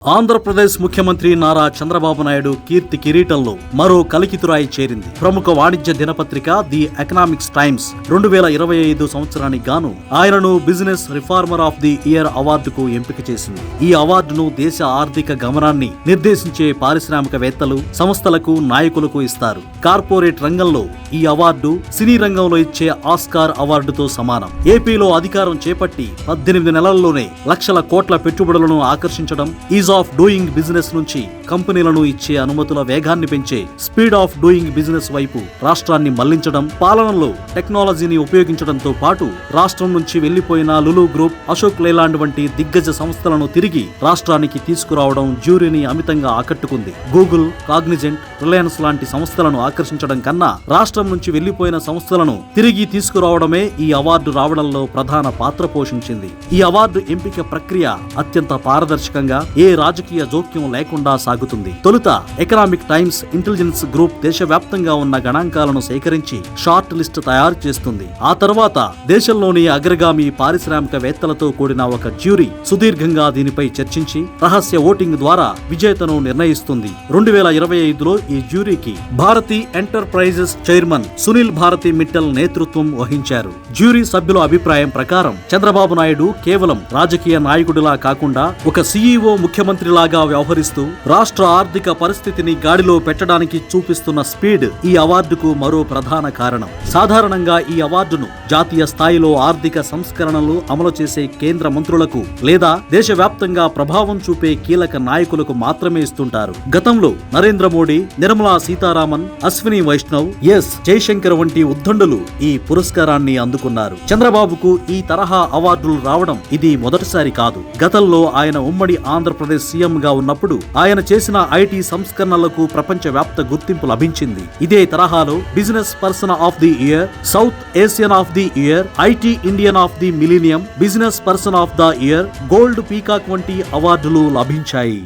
ఆంధ్రప్రదేశ్ ముఖ్యమంత్రి నారా చంద్రబాబు నాయుడు కీర్తి కిరీటంలో మరో కలికితురాయి చేరింది. ప్రముఖ వాణిజ్య దినపత్రిక ది ఎకనామిక్స్ టైమ్స్ 2025 సంవత్సరానికి గాను ఆయనను business reformer of the year అవార్డుకు ఎంపిక చేసింది. ఈ అవార్డును దేశ ఆర్థిక గమనాన్ని నిర్దేశించే పారిశ్రామికవేత్తలు, సంస్థలకు, నాయకులకు ఇస్తారు. కార్పొరేట్ రంగంలో ఈ అవార్డు సినీ రంగంలో ఇచ్చే ఆస్కార్ అవార్డుతో సమానం. ఏపీలో అధికారం చేపట్టి 18 నెలల్లోనే లక్షల కోట్ల పెట్టుబడులను ఆకర్షించడం, ఈజ్ ఆఫ్ డూయింగ్ బిజినెస్ నుంచి కంపెనీలను ఇచ్చే అనుమతుల వేగాన్ని పెంచే స్పీడ్ ఆఫ్ డూయింగ్ బిజినెస్ వైపు రాష్ట్రాన్ని మళ్లించడం, పాలనలో టెక్నాలజీని ఉపయోగించడంతో పాటు రాష్ట్రం నుంచి వెళ్లిపోయిన లులు గ్రూప్, అశోక్ లేలాండ్ వంటి దిగ్గజ సంస్థలను తిరిగి రాష్ట్రానికి తీసుకురావడం జ్యూరీని అమితంగా ఆకట్టుకుంది. గూగుల్, కాగ్నిజెంట్, రిలయన్స్ లాంటి సంస్థలను ఆకర్షించడం కన్నా రాష్ట్రం నుంచి వెళ్లిపోయిన సంస్థలను తిరిగి తీసుకురావడమే ఈ అవార్డు రావడంలో ప్రధాన పాత్ర పోషించింది. ఈ అవార్డు ఎంపిక ప్రక్రియ అత్యంత పారదర్శకంగా, ఏ రాజకీయ జోక్యం లేకుండా సాగుతుంది. తొలుత ఎకనామిక్ టైమ్స్ ఇంటెలిజెన్స్ గ్రూప్ దేశవ్యాప్తంగా ఉన్న గణాంకాలను సేకరించి షార్ట్ లిస్ట్ తయారు చేస్తుంది. ఆ తర్వాత దేశంలోని అగ్రగామి పారిశ్రామికవేత్తలతో కూడిన ఒక జ్యూరీ సుదీర్ఘంగా దీనిపై చర్చించి రహస్య ఓటింగ్ ద్వారా విజేతను నిర్ణయిస్తుంది. 2025లో ఈ జ్యూరీకి భారతీ ఎంటర్ప్రైజెస్ చైర్మన్ సునీల్ భారతి మిట్టల్ నేతృత్వం వహించారు. జ్యూరీ సభ్యుల అభిప్రాయం ప్రకారం చంద్రబాబు నాయుడు కేవలం రాజకీయ నాయకుడిలా కాకుండా ఒక సీఈఓ, ముఖ్యమంత్రిలాగా వ్యవహరిస్తూ రాష్ట్ర ఆర్థిక పరిస్థితిని గాడిలో పెట్టడానికి చూపిస్తున్న స్పీడ్ ఈ అవార్డుకు మరో ప్రధాన కారణం. సాధారణంగా ఈ అవార్డును జాతీయ స్థాయిలో ఆర్థిక సంస్కరణలు అమలు చేసే కేంద్ర మంత్రులకు లేదా దేశవ్యాప్తంగా ప్రభావం చూపే కీలక నాయకులకు మాత్రమే ఇస్తుంటారు. గతంలో నరేంద్ర మోడీ, నిర్మలా సీతారామన్, అశ్విని వైష్ణవ్, ఎస్ జయశంకర్ వంటి ఉద్దండులు ఈ పురస్కారాన్ని అందుకున్నారు. చంద్రబాబుకు ఈ తరహా అవార్డులు రావడం ఇది మొదటిసారి కాదు. గతంలో ఆయన ఉమ్మడి ఆంధ్రప్రదేశ్ సీఎం గా ఉన్నప్పుడు ఆయన చేసిన ఐటీ సంస్కరణలకు ప్రపంచవ్యాప్త గుర్తింపు లభించింది. ఇదే తరహాలో business person of the year, south Asian of the year, IT Indian of the millennium, business person of the year, gold peacock వంటి అవార్డులు లభించాయి.